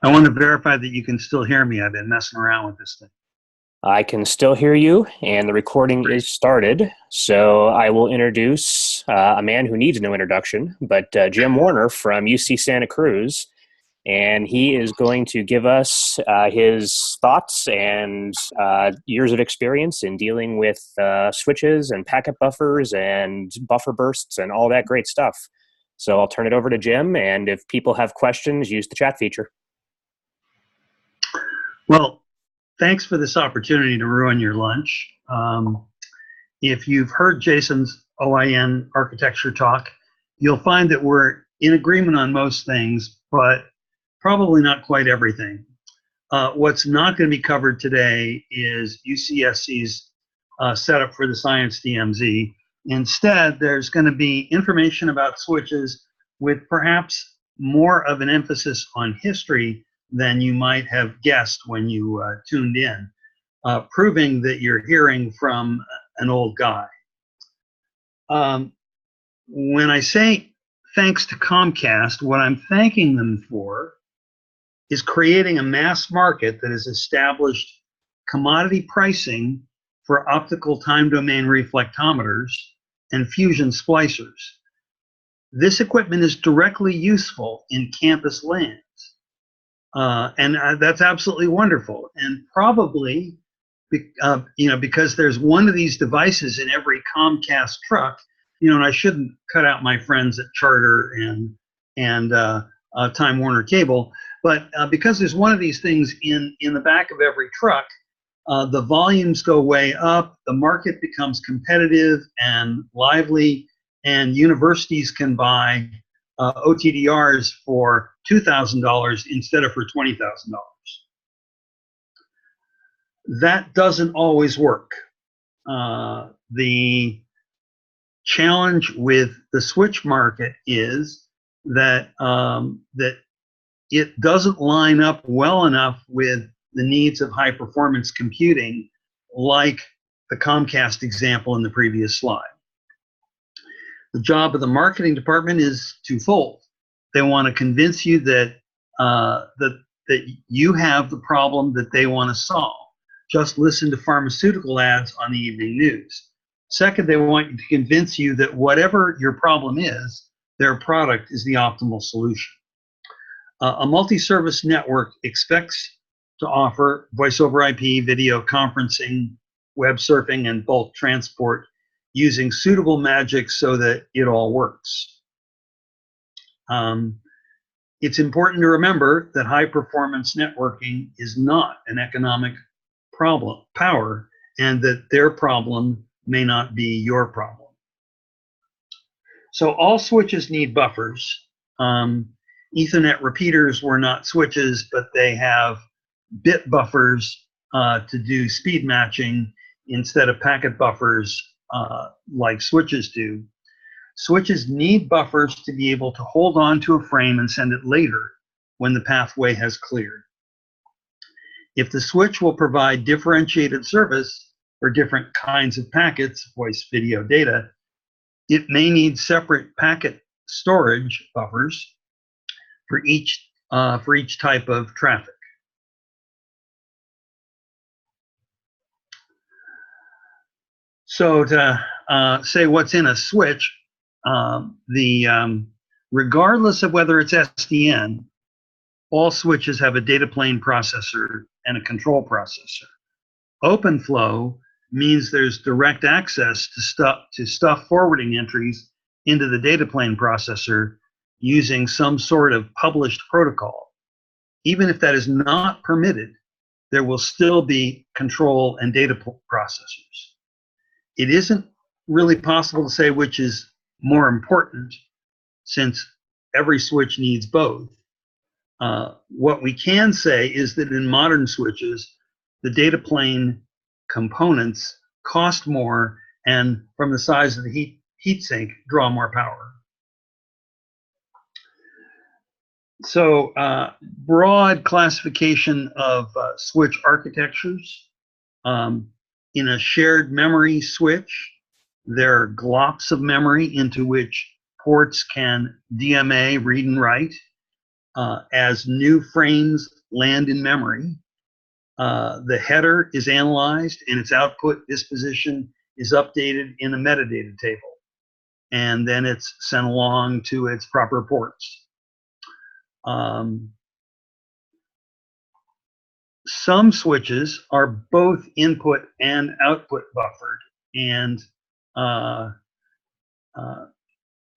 I want to verify that you can still hear me. I've been messing around with this thing. I can still hear you, and the recording Great. is started. So I will introduce a man who needs no introduction, but Jim Warner from UC Santa Cruz. And he is going to give us his thoughts and years of experience in dealing with switches and packet buffers and buffer bursts and all that great stuff. So I'll turn it over to Jim, and if people have questions, use the chat feature. Well, thanks for this opportunity to ruin your lunch. If you've heard Jason's OIN architecture talk, you'll find that we're in agreement on most things, but probably not quite everything. What's not going to be covered today is UCSC's setup for the Science DMZ. Instead, there's going to be information about switches with perhaps more of an emphasis on history than you might have guessed when you tuned in, proving that you're hearing from an old guy. When I say thanks to Comcast, what I'm thanking them for is creating a mass market that has established commodity pricing for optical time domain reflectometers and fusion splicers. This equipment is directly useful in campus lands. And that's absolutely wonderful. And probably, because there's one of these devices in every Comcast truck, and I shouldn't cut out my friends at Charter and Time Warner Cable, but because there's one of these things in the back of every truck, the volumes go way up, the market becomes competitive and lively, and universities can buy OTDRs for $2,000 instead of for $20,000. That doesn't always work. The challenge with the switch market is that it doesn't line up well enough with the needs of high performance computing, like the Comcast example in the previous slide. The job of the marketing department is twofold. They want to convince you that that you have the problem that they want to solve. Just listen to pharmaceutical ads on the evening news. Second, they want to convince you that whatever your problem is, their product is the optimal solution. A multi-service network expects to offer voice over IP, video conferencing, web surfing, and bulk transport using suitable magic so that it all works. It's important to remember that high performance networking is not an economic power, and that their problem may not be your problem. So all switches need buffers. Ethernet repeaters were not switches, but they have bit buffers to do speed matching instead of packet buffers like switches do. Switches need buffers to be able to hold on to a frame and send it later when the pathway has cleared. If the switch will provide differentiated service for different kinds of packets, voice, video, data, it may need separate packet storage buffers for each type of traffic. So to say what's in a switch, regardless of whether it's SDN, all switches have a data plane processor and a control processor. OpenFlow means there's direct access to stuff forwarding entries into the data plane processor using some sort of published protocol. Even if that is not permitted, there will still be control and data processors. It isn't really possible to say which is more important, since every switch needs both. What we can say is that in modern switches, the data plane components cost more, and from the size of the heatsink, draw more power. So broad classification of switch architectures. In a shared memory switch, there are glops of memory into which ports can DMA, read and write. As new frames land in memory, the header is analyzed and its output disposition is updated in a metadata table. And then it's sent along to its proper ports. Some switches are both input and output buffered, and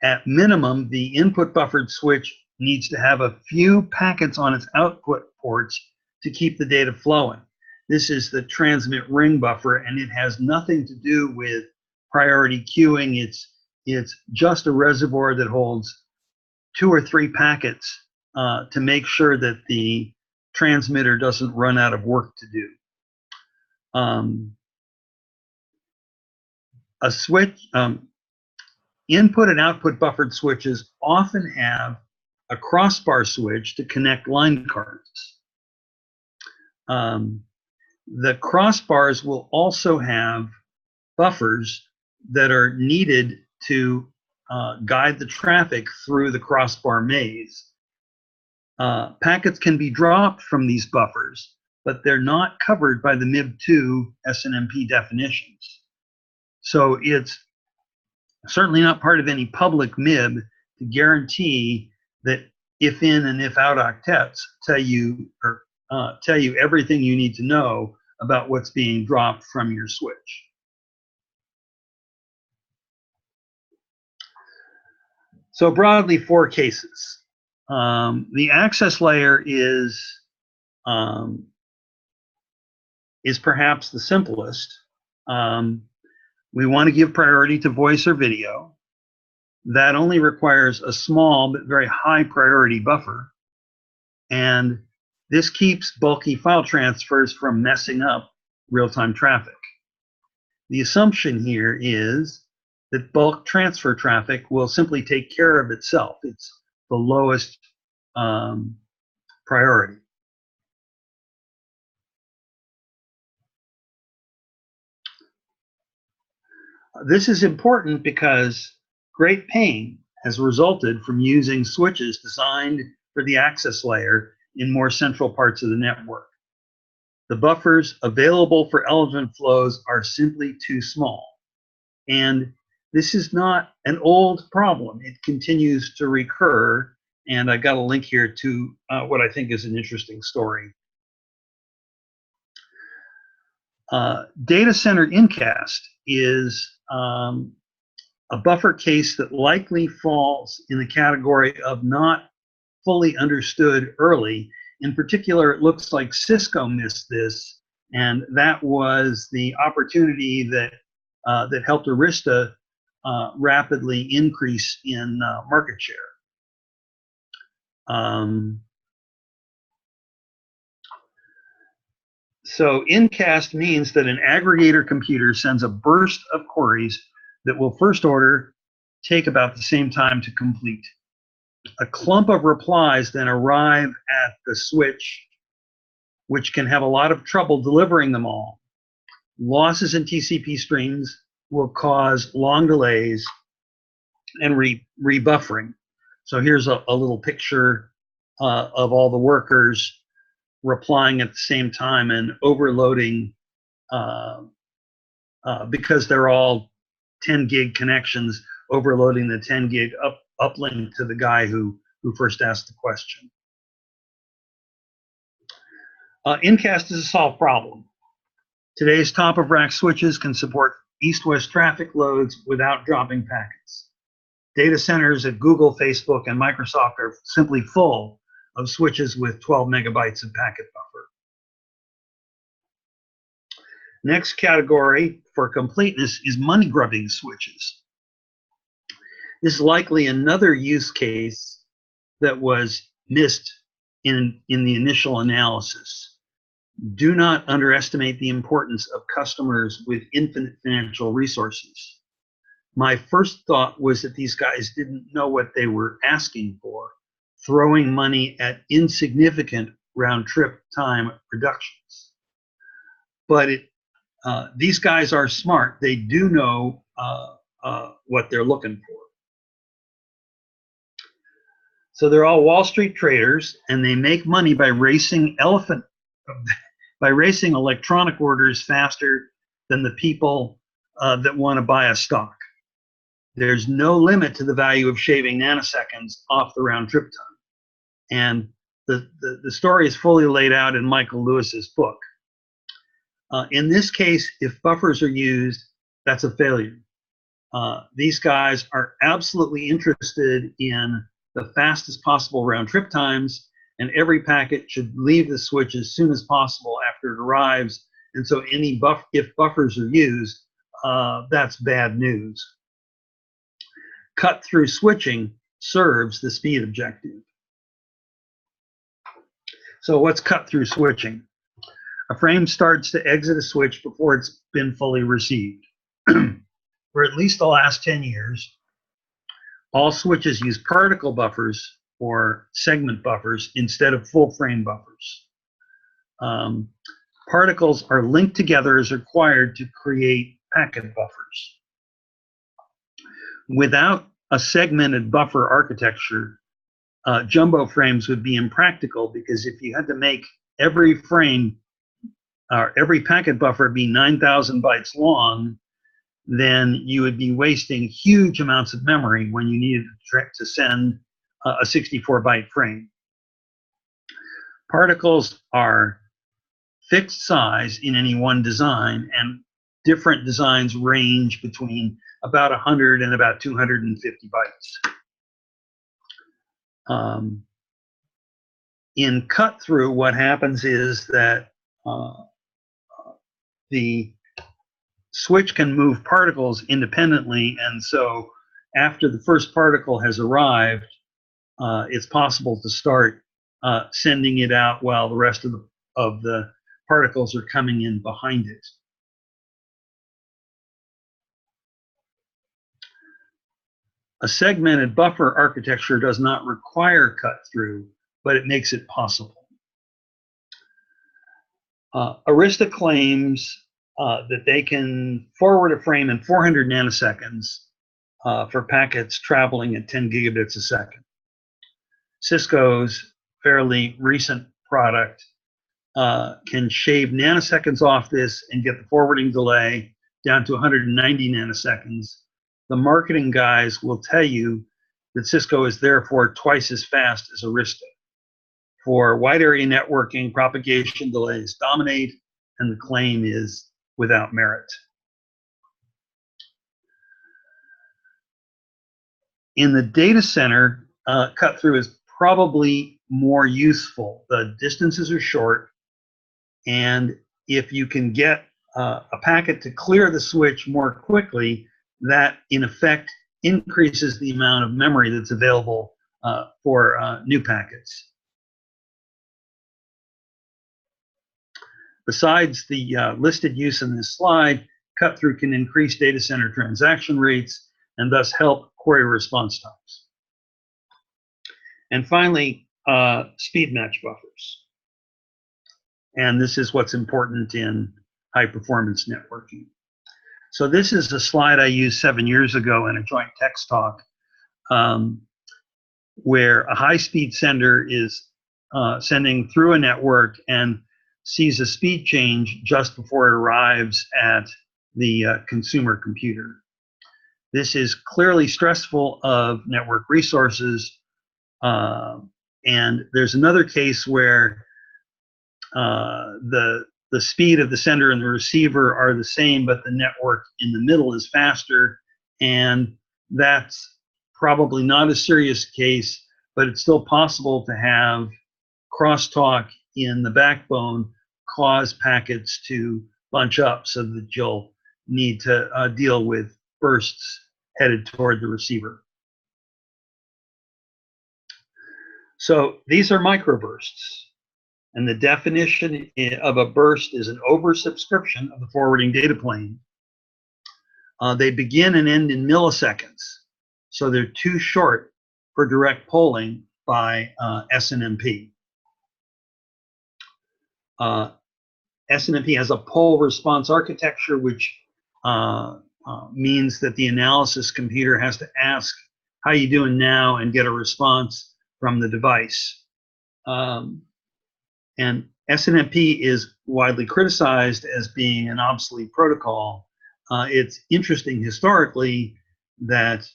at minimum, the input buffered switch needs to have a few packets on its output ports to keep the data flowing. This is the transmit ring buffer, and it has nothing to do with priority queuing. It's just a reservoir that holds 2 or 3 packets to make sure that the transmitter doesn't run out of work to do. A switch, input and output buffered switches often have a crossbar switch to connect line cards. The crossbars will also have buffers that are needed to guide the traffic through the crossbar maze. Packets can be dropped from these buffers, but they're not covered by the MIB2 SNMP definitions. So it's certainly not part of any public MIB to guarantee that if in and if out octets tell you everything you need to know about what's being dropped from your switch. So broadly, 4 cases. The access layer is perhaps the simplest. We want to give priority to voice or video. That only requires a small but very high priority buffer. And this keeps bulky file transfers from messing up real-time traffic. The assumption here is that bulk transfer traffic will simply take care of itself. It's the lowest priority. This is important because great pain has resulted from using switches designed for the access layer in more central parts of the network. The buffers available for element flows are simply too small. And this is not an old problem. It continues to recur. And I got a link here to what I think is an interesting story. Data center incast is a buffer case that likely falls in the category of not fully understood early. In particular, it looks like Cisco missed this, and that was the opportunity that that helped Arista rapidly increase in market share. So incast means that an aggregator computer sends a burst of queries that will first order take about the same time to complete. A clump of replies then arrive at the switch, which can have a lot of trouble delivering them all. Losses in TCP streams will cause long delays and rebuffering. So here's a little picture of all the workers replying at the same time and overloading because they're all 10 gig connections, overloading the 10 gig uplink to the guy who first asked the question. Incast is a solved problem. Today's top-of-rack switches can support east-west traffic loads without dropping packets. Data centers at Google, Facebook, and Microsoft are simply full of switches with 12 megabytes of packet buffer. Next category for completeness is money-grubbing switches. This is likely another use case that was missed in the initial analysis. Do not underestimate the importance of customers with infinite financial resources. My first thought was that these guys didn't know what they were asking for, throwing money at insignificant round-trip time reductions. But these guys are smart. They do know what they're looking for. So they're all Wall Street traders, and they make money by racing electronic orders faster than the people that want to buy a stock. There's no limit to the value of shaving nanoseconds off the round trip time. And the story is fully laid out in Michael Lewis's book. In this case, if buffers are used, that's a failure. These guys are absolutely interested in the fastest possible round trip times, and every packet should leave the switch as soon as possible after it arrives. And so if buffers are used, that's bad news. Cut-through switching serves the speed objective. So what's cut-through switching? A frame starts to exit a switch before it's been fully received. For at least the last 10 years, all switches use particle buffers or segment buffers instead of full frame buffers. Particles are linked together as required to create packet buffers. Without a segmented buffer architecture, jumbo frames would be impractical, because if you had to make every frame, every packet buffer be 9,000 bytes long, then you would be wasting huge amounts of memory when you needed to send a 64-byte frame. Particles are fixed size in any one design, and different designs range between about 100 and about 250 bytes. In cut-through, what happens is that the switch can move particles independently, and so after the first particle has arrived, it's possible to start sending it out while the rest of the particles are coming in behind it. A segmented buffer architecture does not require cut-through, but it makes it possible. Arista claims that they can forward a frame in 400 nanoseconds for packets traveling at 10 gigabits a second. Cisco's fairly recent product can shave nanoseconds off this and get the forwarding delay down to 190 nanoseconds. The marketing guys will tell you that Cisco is therefore twice as fast as Arista. For wide area networking, propagation delays dominate, and the claim is without merit. In the data center, cut-through is probably more useful. The distances are short, and if you can get a packet to clear the switch more quickly, that in effect increases the amount of memory that's available for new packets. Besides the listed use in this slide, cut-through can increase data center transaction rates and thus help query response times. And finally, speed match buffers. And this is what's important in high-performance networking. So this is a slide I used 7 years ago in a joint text talk, where a high-speed sender is sending through a network and sees a speed change just before it arrives at the consumer computer. This is clearly stressful of network resources, and there's another case where the speed of the sender and the receiver are the same, but the network in the middle is faster, and that's probably not a serious case, but it's still possible to have crosstalk in the backbone cause packets to bunch up so that you'll need to deal with bursts headed toward the receiver. So these are microbursts, and the definition of a burst is an oversubscription of the forwarding data plane. They begin and end in milliseconds, so they're too short for direct polling by SNMP. SNMP has a poll response architecture, which means that the analysis computer has to ask, how you doing now, and get a response from the device. And SNMP is widely criticized as being an obsolete protocol. It's interesting historically that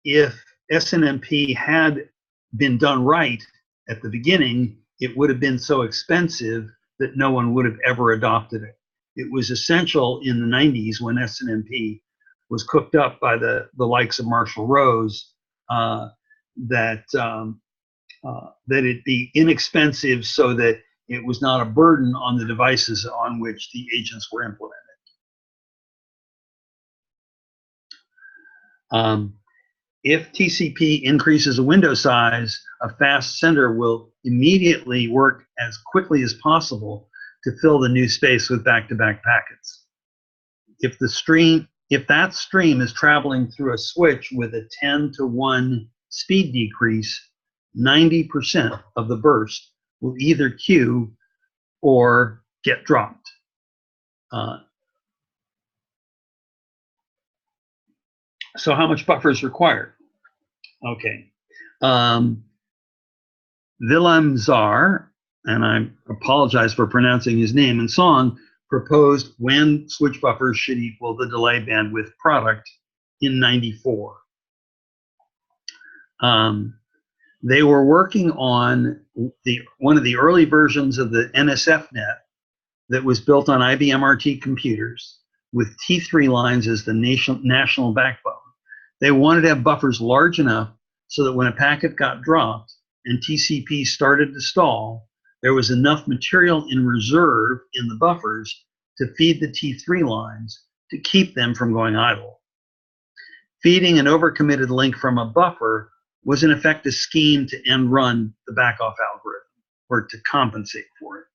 if SNMP had been done right at the beginning, it would have been so expensive that no one would have ever adopted it. It was essential in the 90s when SNMP was cooked up by the likes of Marshall Rose that it be inexpensive so that it was not a burden on the devices on which the agents were implemented. If TCP increases a window size, a fast sender will immediately work as quickly as possible to fill the new space with back-to-back packets. If that stream is traveling through a switch with a 10-to-1 speed decrease, 90% of the burst will either queue or get dropped. So how much buffer is required? Okay. Willem Zaar, and I apologize for pronouncing his name, and Song proposed when switch buffers should equal the delay bandwidth product in '94. They were working on one of the early versions of the NSFnet that was built on IBM RT computers with T3 lines as the national backbone. They wanted to have buffers large enough so that when a packet got dropped and TCP started to stall, there was enough material in reserve in the buffers to feed the T3 lines to keep them from going idle. Feeding an overcommitted link from a buffer was in effect a scheme to end run the backoff algorithm or to compensate for it.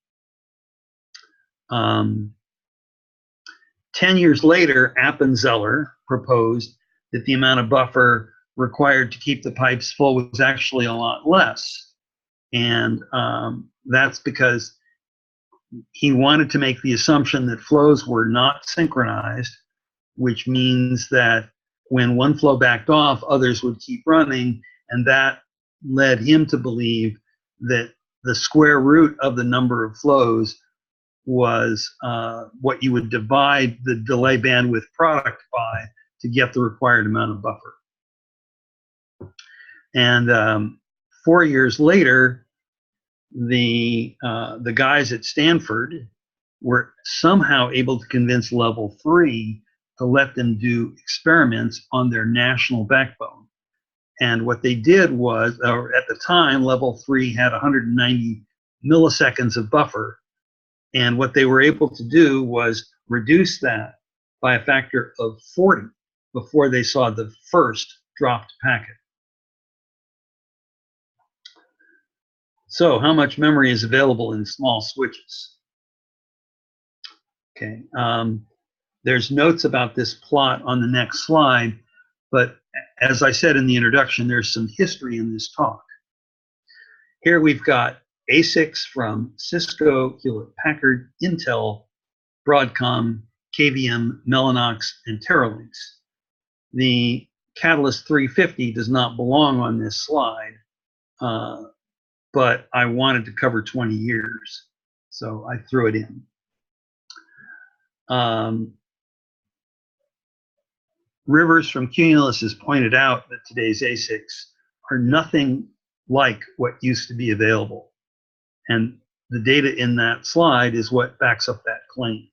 10 years later, Appenzeller proposed that the amount of buffer required to keep the pipes full was actually a lot less. And that's because he wanted to make the assumption that flows were not synchronized, which means that when one flow backed off, others would keep running. And that led him to believe that the square root of the number of flows was what you would divide the delay bandwidth product by to get the required amount of buffer. And 4 years later, the guys at Stanford were somehow able to convince Level 3 to let them do experiments on their national backbone. And what they did was, at the time, Level 3 had 190 milliseconds of buffer. And what they were able to do was reduce that by a factor of 40 before they saw the first dropped packet. So how much memory is available in small switches? Okay, there's notes about this plot on the next slide, but as I said in the introduction, there's some history in this talk. Here we've got ASICs from Cisco, Hewlett-Packard, Intel, Broadcom, KVM, Mellanox, and Terralinx. The Catalyst 350 does not belong on this slide, but I wanted to cover 20 years, so I threw it in. Rivers from Cumulus has pointed out that today's ASICs are nothing like what used to be available. And the data in that slide is what backs up that claim.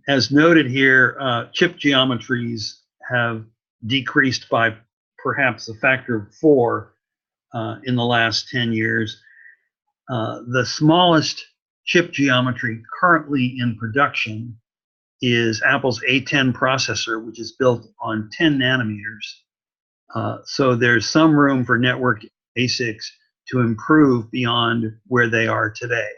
As noted here, chip geometries have decreased by perhaps a factor of 4 in the last 10 years. The smallest chip geometry currently in production is Apple's A10 processor, which is built on 10 nanometers. So there's some room for network ASICs to improve beyond where they are today.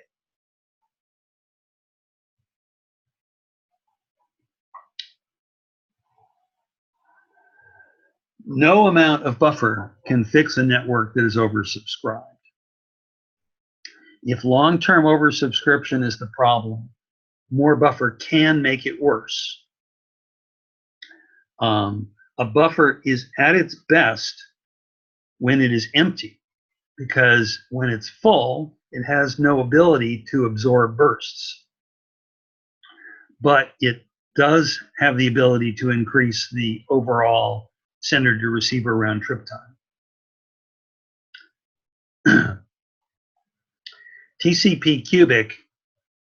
No amount of buffer can fix a network that is oversubscribed. If long-term oversubscription is the problem, more buffer can make it worse. A buffer is at its best when it is empty, because when it's full, it has no ability to absorb bursts. But it does have the ability to increase the overall sender to receiver round trip time. TCP cubic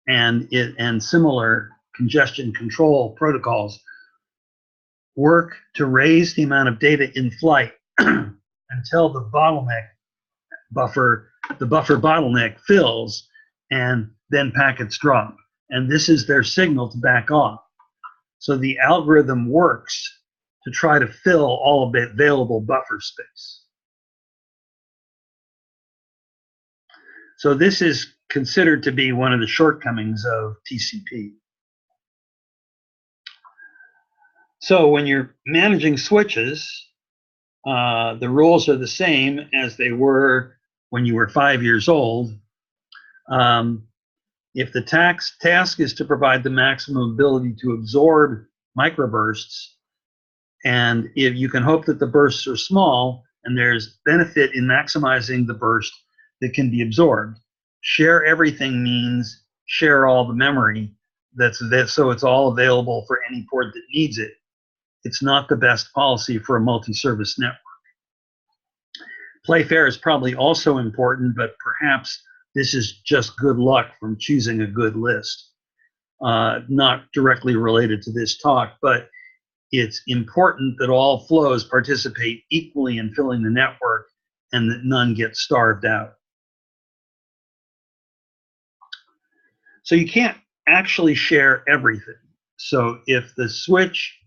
and similar congestion control protocols work to raise the amount of data in flight until the buffer bottleneck fills, and then packets drop. And this is their signal to back off. So the algorithm works to try to fill all of the available buffer space. So this is considered to be one of the shortcomings of TCP. So when you're managing switches, the rules are the same as they were when you were 5 years old. If the task is to provide the maximum ability to absorb microbursts, and if you can hope that the bursts are small and there's benefit in maximizing the burst that can be absorbed, share everything means share all the memory so it's all available for any port that needs it. It's not the best policy for a multi-service network. Play fair is probably also important, but perhaps this is just good luck from choosing a good list. Not directly related to this talk, but it's important that all flows participate equally in filling the network and that none get starved out. So you can't actually share everything. So if the switch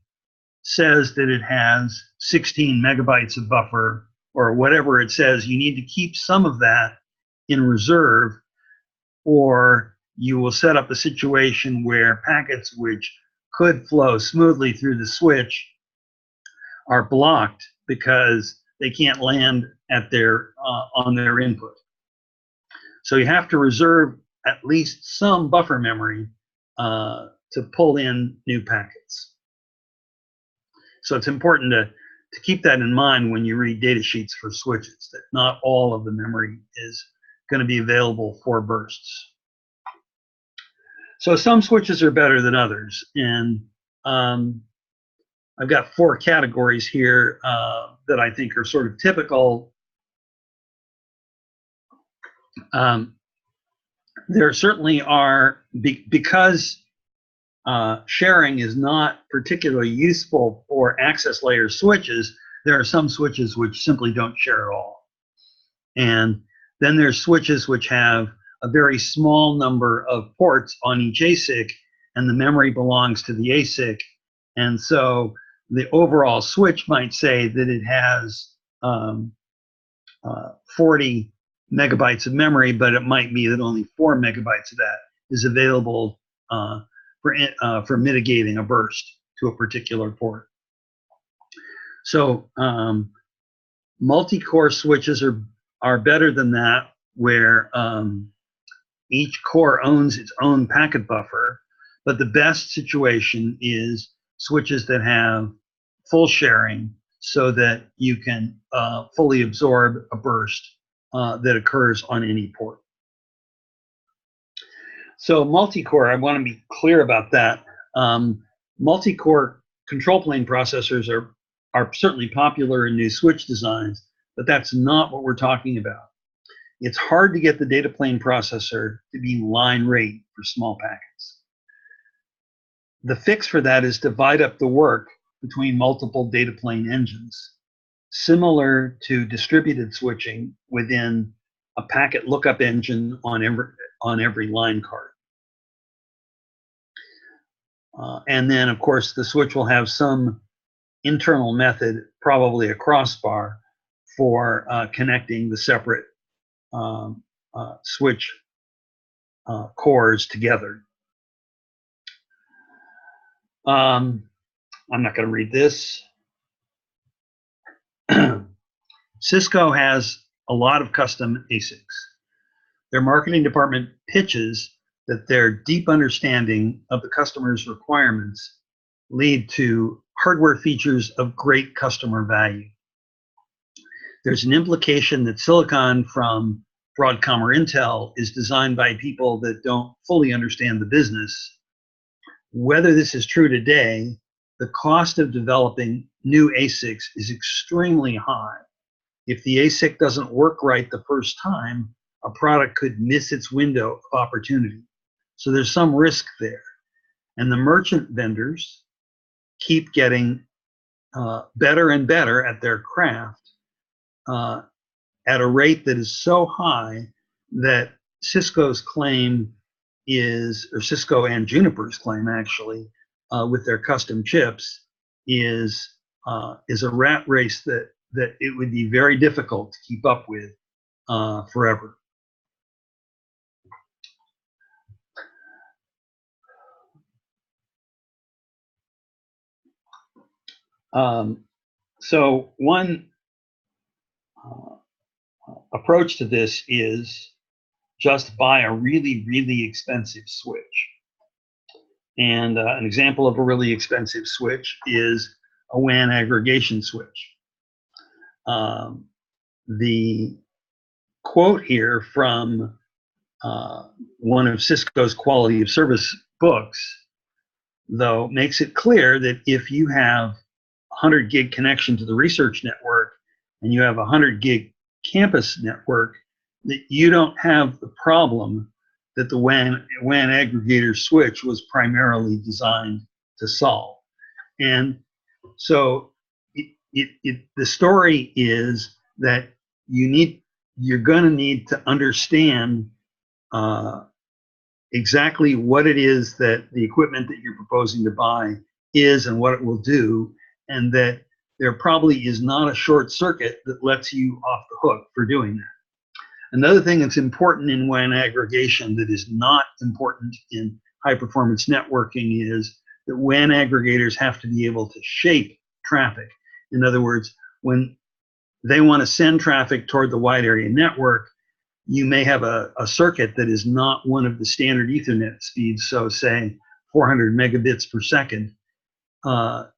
says that it has 16 megabytes of buffer or whatever it says, you need to keep some of that in reserve, or you will set up a situation where packets which could flow smoothly through the switch are blocked because they can't land at their on their input. So you have to reserve at least some buffer memory to pull in new packets. So it's important to keep that in mind when you read data sheets for switches, that not all of the memory is going to be available for bursts. So some switches are better than others, and I've got 4 categories here that I think are sort of typical. There certainly are, because sharing is not particularly useful for access layer switches, there are some switches which simply don't share at all. And then there's switches which have a very small number of ports on each ASIC, and the memory belongs to the ASIC. And so the overall switch might say that it has 40 megabytes of memory, but it might be that only 4 megabytes of that is available for mitigating a burst to a particular port. So multi-core switches are better than that, where each core owns its own packet buffer, but the best situation is switches that have full sharing so that you can fully absorb a burst that occurs on any port. So multi-core, I want to be clear about that. Multi-core control plane processors are certainly popular in new switch designs, but that's not what we're talking about. It's hard to get the data plane processor to be line rate for small packets. The fix for that is divide up the work between multiple data plane engines, similar to distributed switching within a packet lookup engine on every line card. And then, of course, the switch will have some internal method, probably a crossbar, for connecting the separate switch cores together. I'm not going to read this. Cisco has a lot of custom ASICs. Their marketing department pitches that their deep understanding of the customer's requirements lead to hardware features of great customer value. There's an implication that silicon from Broadcom or Intel is designed by people that don't fully understand the business. Whether this is true today, the cost of developing new ASICs is extremely high. If the ASIC doesn't work right the first time, a product could miss its window of opportunity. So there's some risk there. And the merchant vendors keep getting better and better at their craft at a rate that is so high that Cisco's claim is, or Cisco and Juniper's claim actually, with their custom chips is a rat race that it would be very difficult to keep up with forever. So one approach to this is just buy a really, really expensive switch. And an example of a really expensive switch is a WAN aggregation switch. The quote here from one of Cisco's quality of service books, though, makes it clear that if you have 100 gig connection to the research network and you have a 100 gig campus network, that you don't have the problem that the WAN aggregator switch was primarily designed to solve. And so the story is that you're going to need to understand exactly what it is that the equipment that you're proposing to buy is and what it will do, and that there probably is not a short circuit that lets you off the hook for doing that. Another thing that's important in WAN aggregation that is not important in high performance networking is that WAN aggregators have to be able to shape traffic. In other words, when they want to send traffic toward the wide area network, you may have a circuit that is not one of the standard Ethernet speeds, so say 400 megabits per second.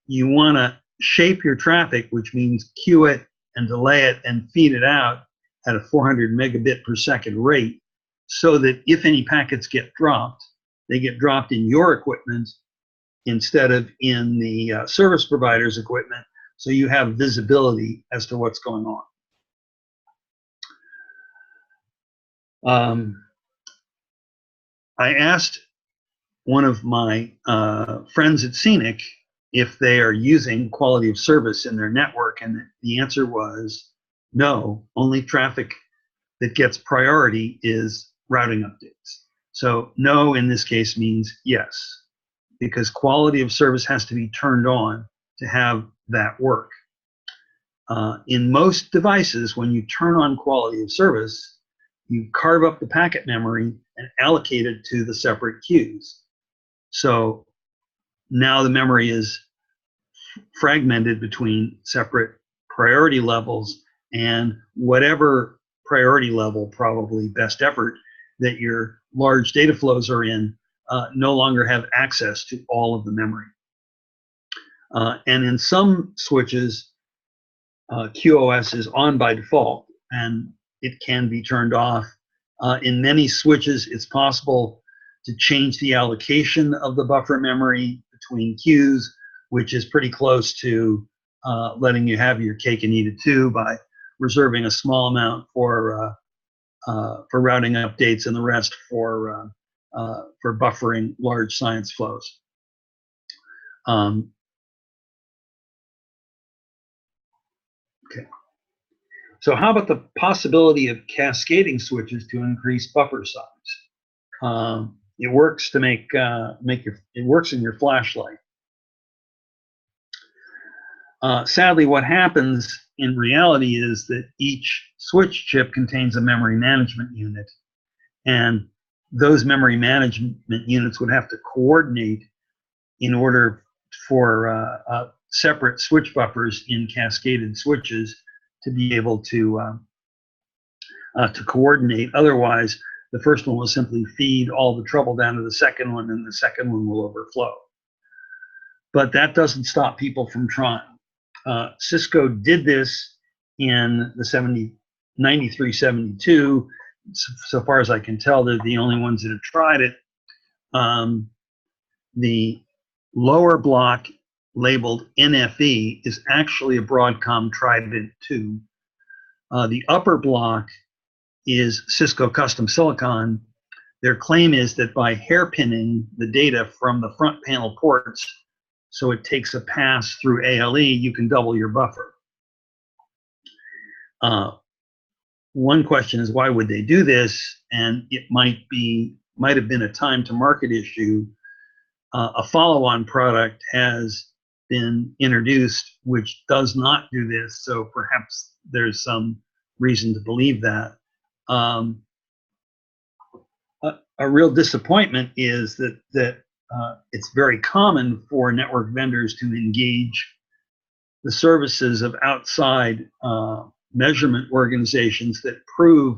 You want to shape your traffic, which means queue it and delay it and feed it out at a 400 megabit per second rate, so that if any packets get dropped, they get dropped in your equipment instead of in the service provider's equipment, so you have visibility as to what's going on. I asked one of my friends at Scenic if they are using quality of service in their network, and the answer was no. Only traffic that gets priority is routing updates. So no in this case means yes, because quality of service has to be turned on to have that work. In most devices, when you turn on quality of service, you carve up the packet memory and allocate it to the separate queues. So now the memory is fragmented between separate priority levels, and whatever priority level, probably best effort, that your large data flows are in no longer have access to all of the memory. And in some switches, QoS is on by default, and it can be turned off. In many switches, it's possible to change the allocation of the buffer memory between queues, which is pretty close to letting you have your cake and eat it too, by reserving a small amount for routing updates and the rest for buffering large science flows. Okay. So how about the possibility of cascading switches to increase buffer size? It works to it works in your flashlight. Sadly, what happens in reality is that each switch chip contains a memory management unit, and those memory management units would have to coordinate in order for separate switch buffers in cascaded switches to be able to coordinate. Otherwise, The first one will simply feed all the trouble down to the second one, and the second one will overflow. But that doesn't stop people from trying. Cisco did this in the 93, 72. So far as I can tell, they're the only ones that have tried it. The lower block labeled NFE is actually a Broadcom Trident 2. The upper block is Cisco Custom Silicon. Their claim is that by hairpinning the data from the front panel ports so it takes a pass through ALE, you can double your buffer. One question is, why would they do this? And it might have been a time to market issue. A follow-on product has been introduced which does not do this, so perhaps there's some reason to believe that. A real disappointment is that it's very common for network vendors to engage the services of outside measurement organizations that prove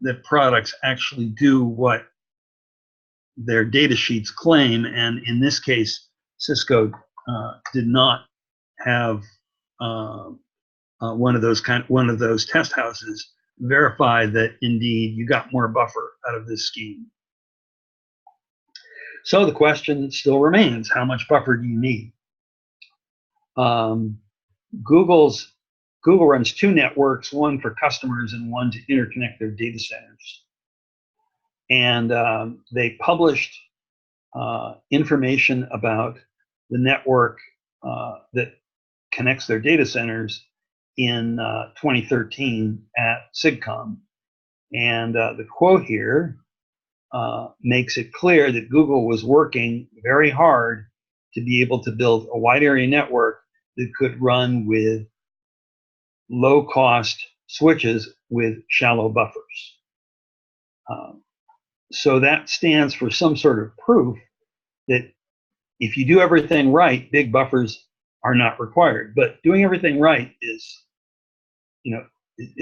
that products actually do what their data sheets claim. And in this case, Cisco did not have one of those test houses verify that indeed you got more buffer out of this scheme. So the question still remains: how much buffer do you need? Google runs two networks, one for customers and one to interconnect their data centers. And they published information about the network that connects their data centers in 2013 at SIGCOMM. And the quote here makes it clear that Google was working very hard to be able to build a wide area network that could run with low-cost switches with shallow buffers. So that stands for some sort of proof that if you do everything right, big buffers are not required. But doing everything right is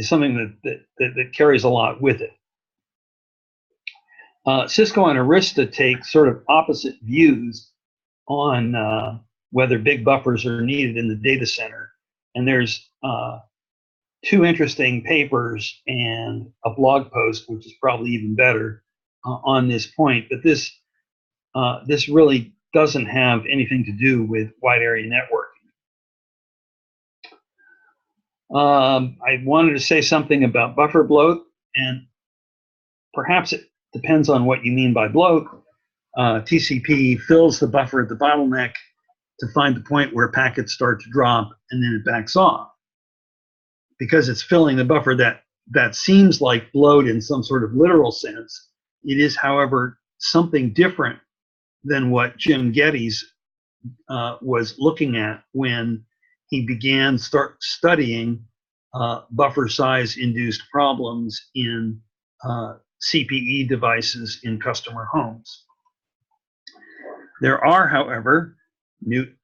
something that carries a lot with it. Cisco and Arista take sort of opposite views on whether big buffers are needed in the data center. And there's two interesting papers and a blog post, which is probably even better, on this point. But this really doesn't have anything to do with wide area networking. I wanted to say something about buffer bloat, and perhaps it depends on what you mean by bloat. TCP fills the buffer at the bottleneck to find the point where packets start to drop, and then it backs off. Because it's filling the buffer, that seems like bloat in some sort of literal sense. It is, however, something different than what Jim Geddes was looking at when he began studying buffer size induced problems in CPE devices in customer homes. There are, however,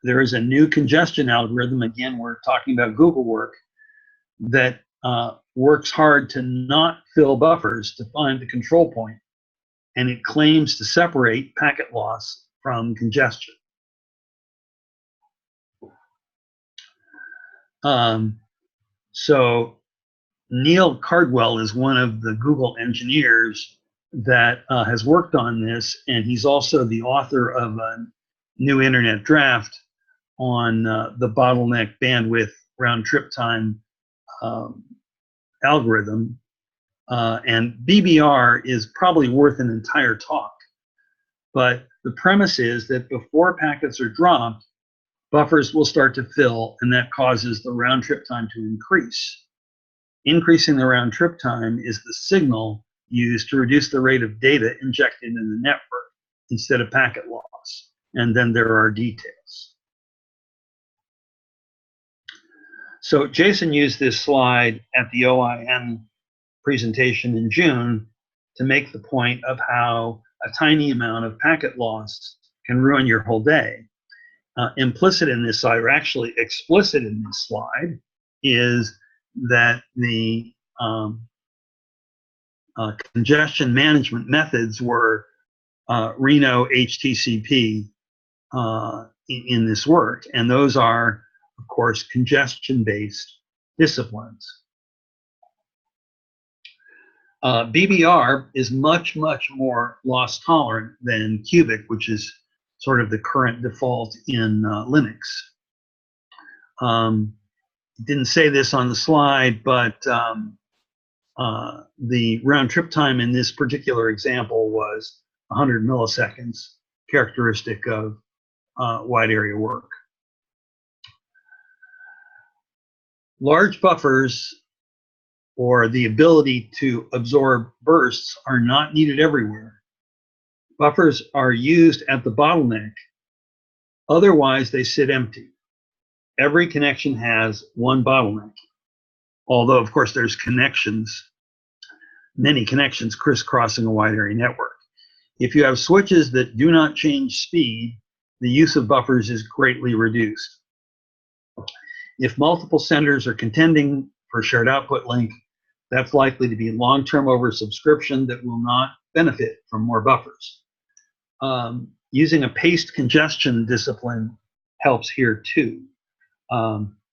there is a new congestion algorithm. Again, we're talking about Google work that works hard to not fill buffers to find the control point, and it claims to separate packet loss from congestion. So Neil Cardwell is one of the Google engineers that has worked on this, and he's also the author of a new internet draft on the bottleneck bandwidth round trip time algorithm. And BBR is probably worth an entire talk. But the premise is that before packets are dropped, buffers will start to fill, and that causes the round trip time to increase. Increasing the round trip time is the signal used to reduce the rate of data injected into the network instead of packet loss. And then there are details. So Jason used this slide at the OIN presentation in June to make the point of how a tiny amount of packet loss can ruin your whole day. Implicit in this slide, or actually explicit in this slide, is that the congestion management methods were Reno HTCP in this work, and those are, of course, congestion-based disciplines. BBR is much, much more loss tolerant than cubic, which is sort of the current default in Linux. Didn't say this on the slide, but the round trip time in this particular example was 100 milliseconds, characteristic of wide area work. Large buffers, or the ability to absorb bursts, are not needed everywhere. Buffers are used at the bottleneck. Otherwise, they sit empty. Every connection has one bottleneck. Although, of course, there's connections, many connections crisscrossing a wide area network. If you have switches that do not change speed, the use of buffers is greatly reduced. If multiple senders are contending for a shared output link, that's likely to be long-term oversubscription that will not benefit from more buffers. Using a paced congestion discipline helps here too.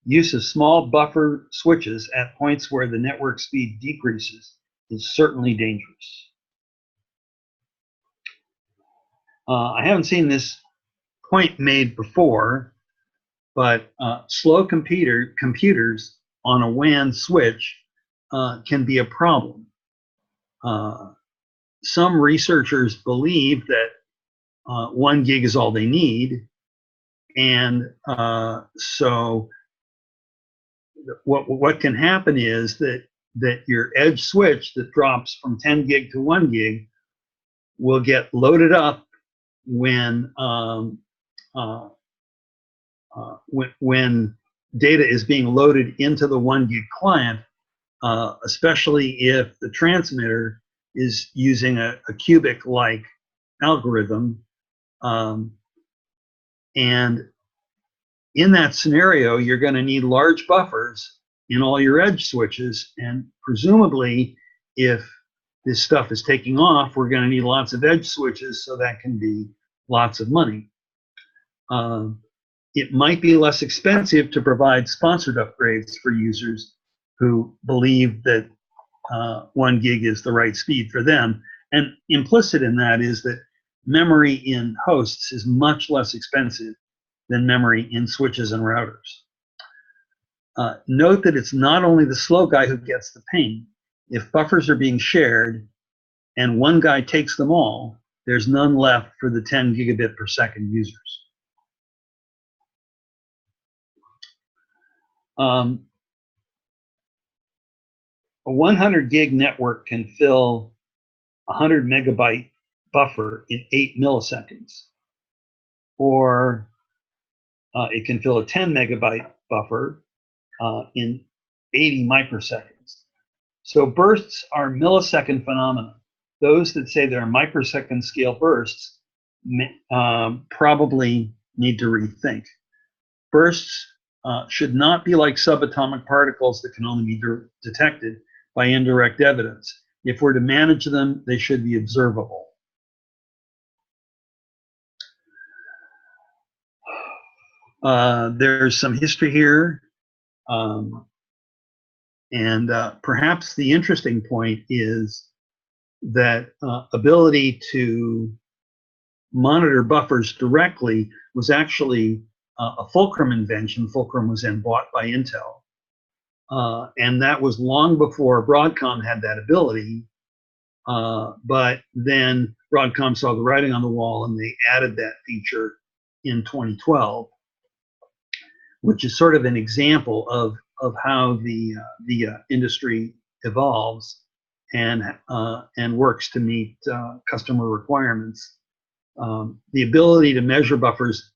Use of small buffer switches at points where the network speed decreases is certainly dangerous. I haven't seen this point made before, but slow computers on a WAN switch can be a problem. Some researchers believe that 1 gig is all they need, and so what can happen is that your edge switch that drops from 10 gig to 1 gig will get loaded up when data is being loaded into the 1 gig client, especially if the transmitter is using a cubic-like algorithm. And in that scenario, you're going to need large buffers in all your edge switches, and presumably, if this stuff is taking off, we're going to need lots of edge switches, so that can be lots of money. It might be less expensive to provide sponsored upgrades for users who believe that 1 gig is the right speed for them. And implicit in that is that memory in hosts is much less expensive than memory in switches and routers. Note that it's not only the slow guy who gets the pain. If buffers are being shared and one guy takes them all, there's none left for the 10 gigabit per second users. A 100 gig network can fill a 100 megabyte buffer in 8 milliseconds, or it can fill a 10 megabyte buffer in 80 microseconds. So bursts are millisecond phenomena. Those that say they're microsecond scale bursts probably need to rethink. Bursts should not be like subatomic particles that can only be detected by indirect evidence. If we're to manage them, they should be observable. There's some history here, and perhaps the interesting point is that ability to monitor buffers directly was actually a Fulcrum invention. Fulcrum was then bought by Intel, and that was long before Broadcom had that ability, but then Broadcom saw the writing on the wall and they added that feature in 2012, which is sort of an example of how the industry evolves and works to meet customer requirements. The ability to measure buffers,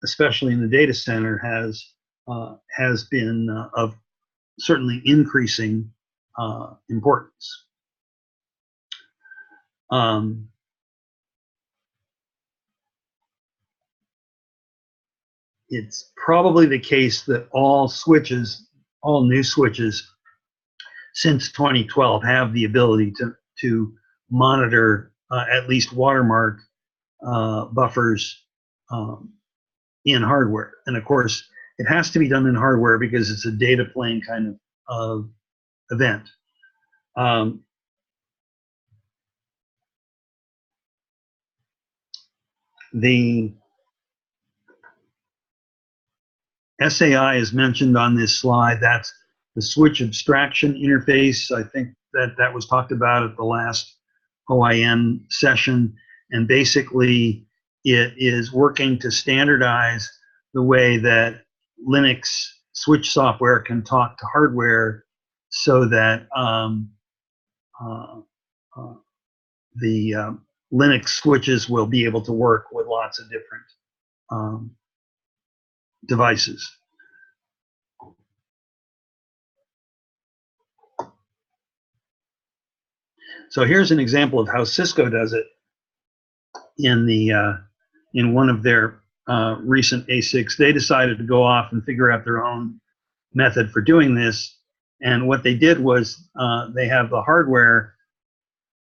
especially in the data center, has been of certainly increasing importance. It's probably the case that all new switches since 2012 have the ability to monitor at least watermark buffers in hardware. And of course, it has to be done in hardware because it's a data plane kind of event. The SAI is mentioned on this slide. That's the switch abstraction interface. I think that was talked about at the last OIM session. And basically, it is working to standardize the way that Linux switch software can talk to hardware so that the Linux switches will be able to work with lots of different devices. So here's an example of how Cisco does it in one of their recent ASICs. They decided to go off and figure out their own method for doing this. And what they did was they have the hardware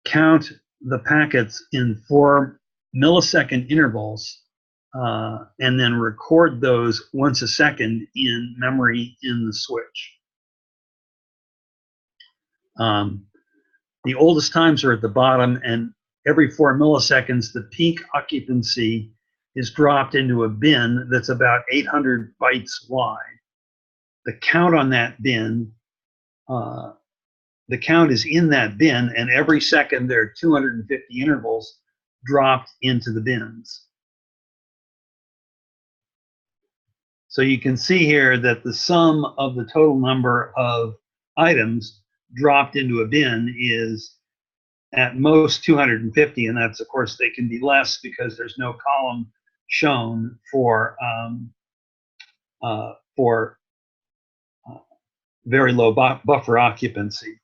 count the packets in 4 millisecond intervals and then record those once a second in memory in the switch. The oldest times are at the bottom, and every 4 milliseconds, the peak occupancy is dropped into a bin that's about 800 bytes wide. The count on that bin, the count is in that bin, and every second there are 250 intervals dropped into the bins. So you can see here that the sum of the total number of items dropped into a bin is at most 250, and that's, of course, they can be less because there's no column shown for very low buffer occupancy.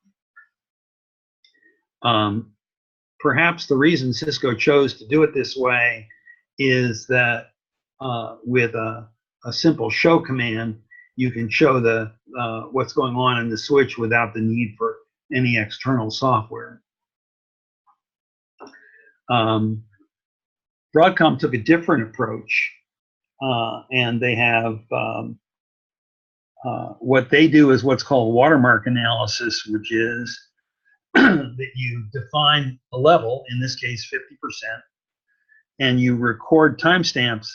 Perhaps the reason Cisco chose to do it this way is that with a simple show command, you can show the what's going on in the switch without the need for any external software. Broadcom took a different approach, and they have what they do is what's called watermark analysis, which is that you define a level, in this case 50%, and you record timestamps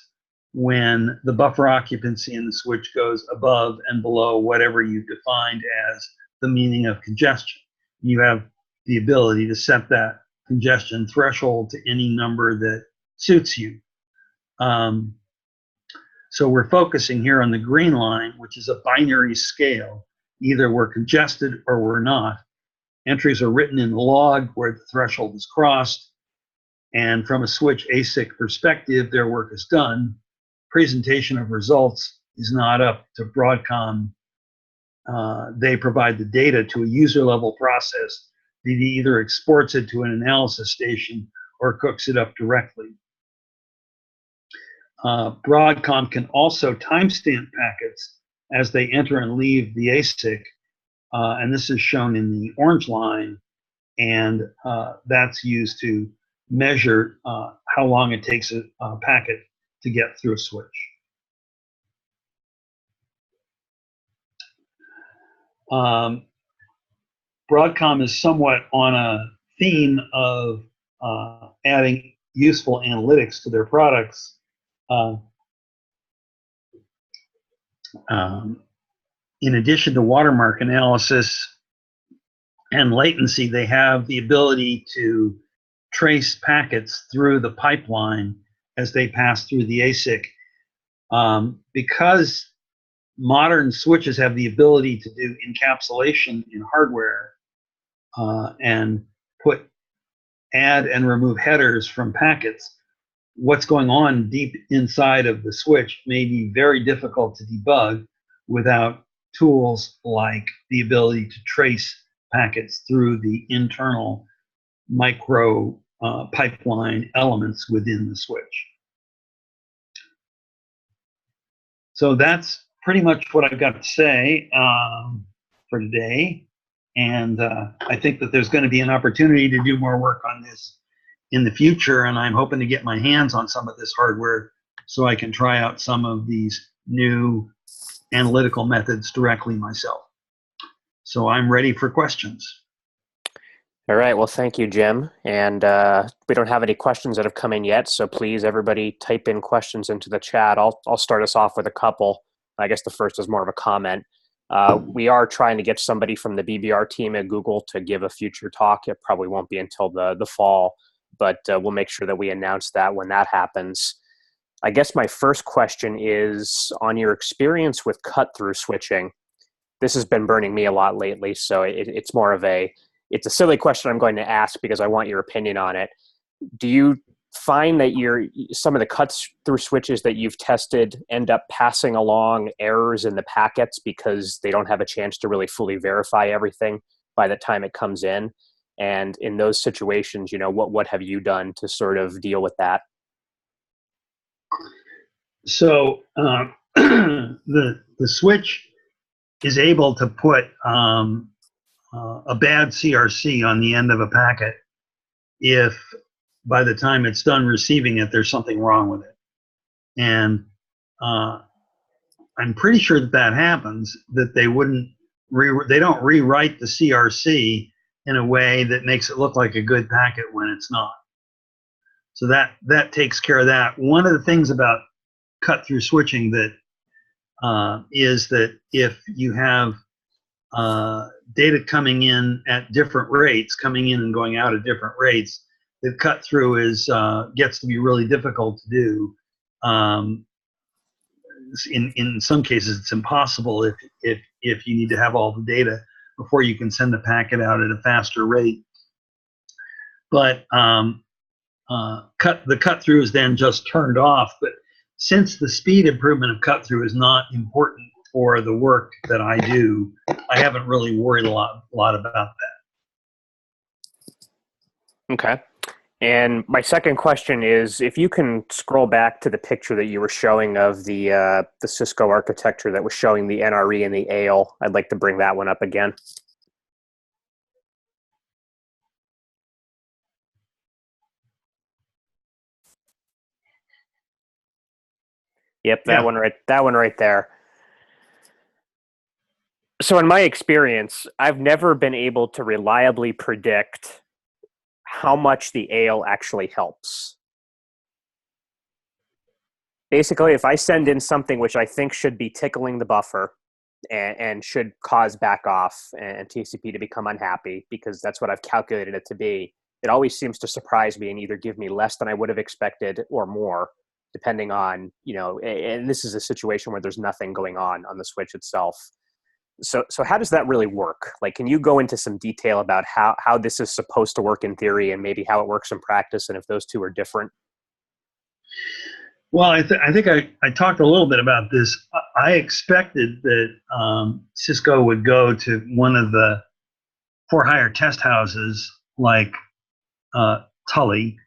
when the buffer occupancy in the switch goes above and below whatever you defined as the meaning of congestion. You have the ability to set that congestion threshold to any number that suits you. So we're focusing here on the green line, which is a binary scale. Either we're congested or we're not. Entries are written in the log where the threshold is crossed. And from a switch ASIC perspective, their work is done. Presentation of results is not up to Broadcom. They provide the data to a user level process that either exports it to an analysis station or cooks it up directly. Broadcom can also timestamp packets as they enter and leave the ASIC, and this is shown in the orange line, and that's used to measure how long it takes a packet to get through a switch. Broadcom is somewhat on a theme of adding useful analytics to their products. In addition to watermark analysis and latency, they have the ability to trace packets through the pipeline as they pass through the ASIC. Because modern switches have the ability to do encapsulation in hardware and add and remove headers from packets, what's going on deep inside of the switch may be very difficult to debug without tools like the ability to trace packets through the internal micro pipeline elements within the switch. So that's pretty much what I've got to say for today. And I think that there's going to be an opportunity to do more work on this in the future. And I'm hoping to get my hands on some of this hardware so I can try out some of these new analytical methods directly myself. So I'm ready for questions. All right. Well, thank you, Jim. And we don't have any questions that have come in yet, so please, everybody, type in questions into the chat. I'll start us off with a couple. I guess the first is more of a comment. We are trying to get somebody from the BBR team at Google to give a future talk. It probably won't be until the fall, but we'll make sure that we announce that when that happens. I guess my first question is on your experience with cut-through switching. This has been burning me a lot lately, so it's more of it's a silly question I'm going to ask because I want your opinion on it. Do you find that some of the cuts through switches that you've tested end up passing along errors in the packets because they don't have a chance to really fully verify everything by the time it comes in? And in those situations, what have you done to sort of deal with that? So the switch is able to put a bad CRC on the end of a packet if by the time it's done receiving it, there's something wrong with it. And I'm pretty sure that happens, that they don't rewrite the CRC in a way that makes it look like a good packet when it's not. So that takes care of that. One of the things about cut-through switching that is that if you have data coming in at different rates, coming in and going out at different rates, the cut through gets to be really difficult to do. In some cases, it's impossible if you need to have all the data before you can send the packet out at a faster rate. But the cut through is then just turned off. But since the speed improvement of cut through is not important for the work that I do, I haven't really worried a lot about that. Okay. And my second question is, if you can scroll back to the picture that you were showing of the Cisco architecture that was showing the NRE and the ALE, I'd like to bring that one up again. Yep, that one right there. So in my experience, I've never been able to reliably predict how much the ALE actually helps. Basically, if I send in something which I think should be tickling the buffer and should cause back off and TCP to become unhappy, because that's what I've calculated it to be, it always seems to surprise me and either give me less than I would have expected or more, depending on, and this is a situation where there's nothing going on the switch itself. So how does that really work? Like, can you go into some detail about how this is supposed to work in theory and maybe how it works in practice, and if those two are different? Well, I think I talked a little bit about this. I expected that Cisco would go to one of the for-hire test houses like Tully,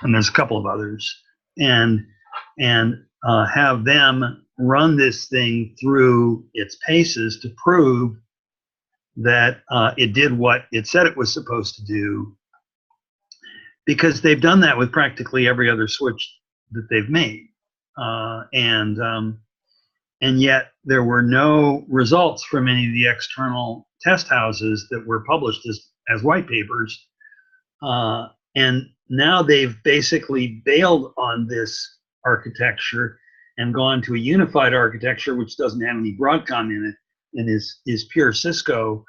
and there's a couple of others, and have them run this thing through its paces to prove that it did what it said it was supposed to do, because they've done that with practically every other switch that they've made, and yet there were no results from any of the external test houses that were published as white papers, and now they've basically bailed on this architecture and gone to a unified architecture which doesn't have any Broadcom in it and is pure Cisco.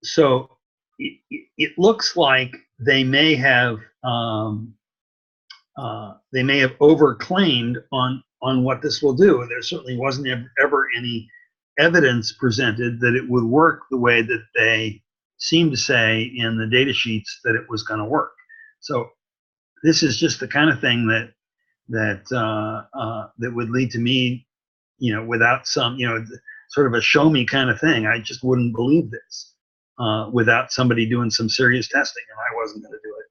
So it looks like they may have overclaimed on what this will do. There certainly wasn't ever any evidence presented that it would work the way that they seem to say in the data sheets that it was going to work. So this is just the kind of thing that would lead to me, without some, sort of a show me kind of thing. I just wouldn't believe this without somebody doing some serious testing, and I wasn't going to do it.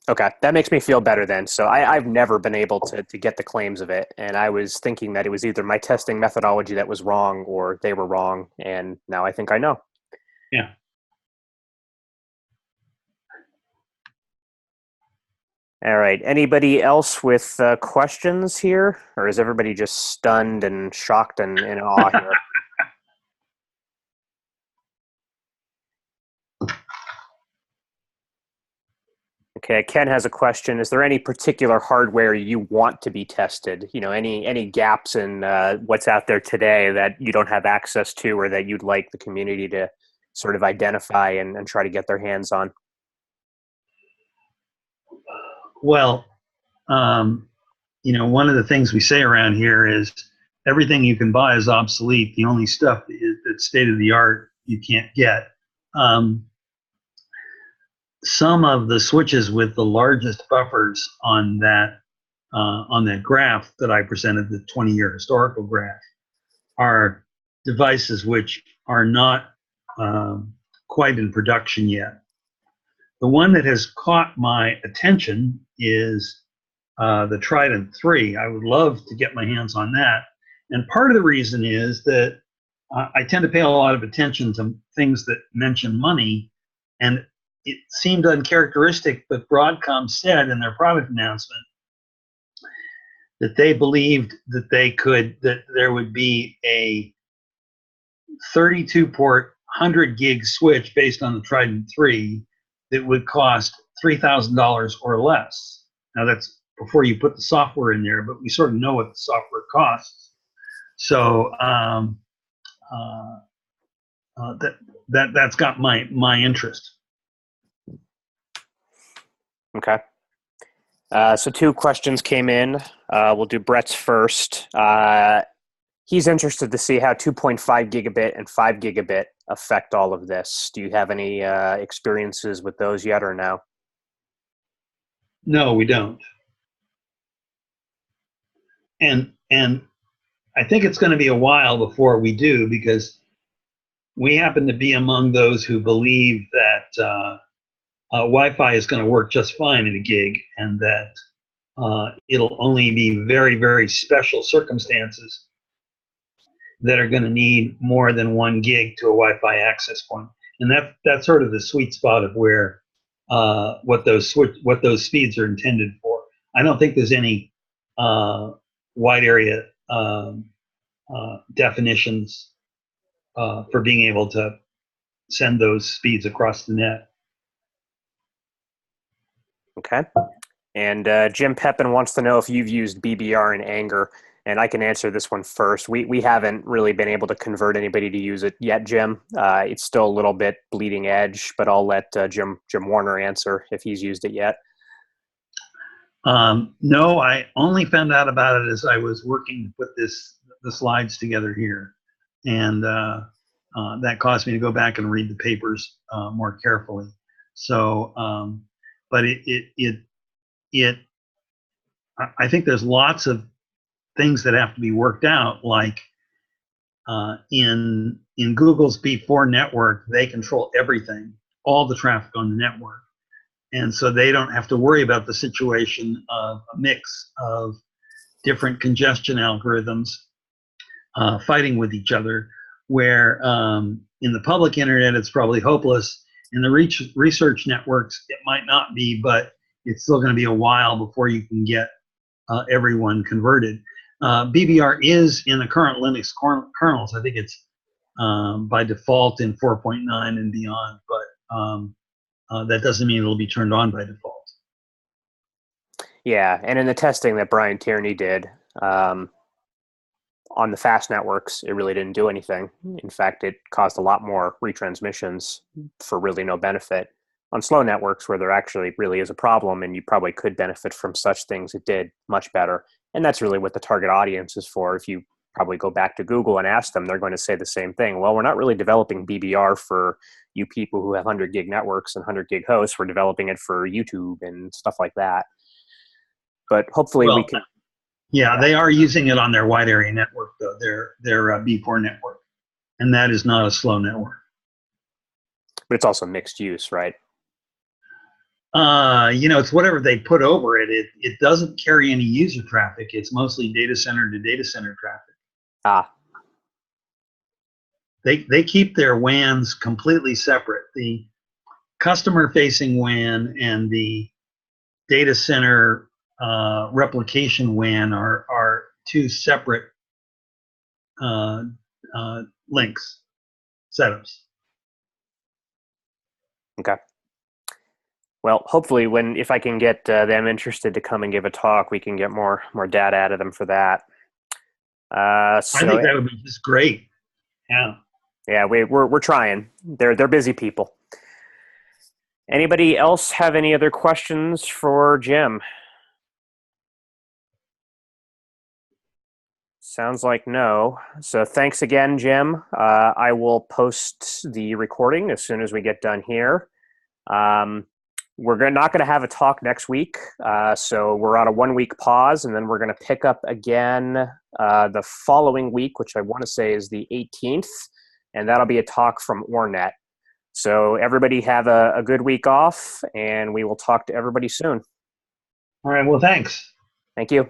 Okay, that makes me feel better then. So I've never been able to get the claims of it, and I was thinking that it was either my testing methodology that was wrong or they were wrong, and now I think I know. Yeah. All right. Anybody else with questions here, or is everybody just stunned and shocked and in awe here? Okay, Ken has a question. Is there any particular hardware you want to be tested? You know, any gaps in what's out there today that you don't have access to, or that you'd like the community to sort of identify and try to get their hands on? Well, one of the things we say around here is everything you can buy is obsolete. The only stuff that's state of the art you can't get. Some of the switches with the largest buffers on that graph that I presented, the 20-year historical graph, are devices which are not quite in production yet. The one that has caught my attention is the Trident 3. I would love to get my hands on that. And part of the reason is that I tend to pay a lot of attention to things that mention money. And it seemed uncharacteristic, but Broadcom said in their product announcement that they believed that there would be a 32-port 100 gig switch based on the Trident 3 that would cost $3,000 or less. Now that's before you put the software in there, but we sort of know what the software costs. So that's got my interest. Okay. So 2 questions came in. We'll do Brett's first. He's interested to see how 2.5 gigabit and 5 gigabit affect all of this. Do you have any experiences with those yet or no? No, we don't. And I think it's going to be a while before we do, because we happen to be among those who believe that Wi-Fi is going to work just fine at a gig, and that it'll only be very, very special circumstances that are going to need more than 1 gig to a Wi-Fi access point. And that's sort of the sweet spot of where what those speeds are intended for. I don't think there's any wide area definitions for being able to send those speeds across the net. Okay. And Jim Pepin wants to know if you've used BBR in anger, and I can answer this one first. We haven't really been able to convert anybody to use it yet, Jim. It's still a little bit bleeding edge, but I'll let Jim Warner answer if he's used it yet. No, I only found out about it as I was working to put the slides together here, and that caused me to go back and read the papers more carefully. So, but I think there's lots of things that have to be worked out, like in Google's B4 network, they control everything, all the traffic on the network. And so they don't have to worry about the situation of a mix of different congestion algorithms fighting with each other, where in the public internet, it's probably hopeless. In the research networks, it might not be, but it's still going to be a while before you can get everyone converted. BBR is in the current Linux kernels. I think it's by default in 4.9 and beyond, but that doesn't mean it'll be turned on by default. Yeah, and in the testing that Brian Tierney did on the fast networks, it really didn't do anything. In fact, it caused a lot more retransmissions for really no benefit. On slow networks, where there actually really is a problem and you probably could benefit from such things, it did much better. And that's really what the target audience is for. If you probably go back to Google and ask them, they're going to say the same thing. Well, we're not really developing BBR for you people who have 100 gig networks and 100 gig hosts. We're developing it for YouTube and stuff like that. But hopefully we can. Yeah, they are using it on their wide area network, though, their B4 network. And that is not a slow network. But it's also mixed use, right? It's whatever they put over it. It doesn't carry any user traffic. It's mostly data center to data center traffic. Ah, They keep their WANs completely separate. The customer facing WAN and the data center replication WAN are two separate links, setups. okay. Well, hopefully, if I can get them interested to come and give a talk, we can get more data out of them for that. I think that would be just great. Yeah. Yeah, we're trying. They're busy people. Anybody else have any other questions for Jim? Sounds like no. So thanks again, Jim. I will post the recording as soon as we get done here. We're not going to have a talk next week, so we're on a 1-week pause, and then we're going to pick up again the following week, which I want to say is the 18th, and that'll be a talk from Ornet. So everybody have a good week off, and we will talk to everybody soon. All right. Well, thanks. Thank you.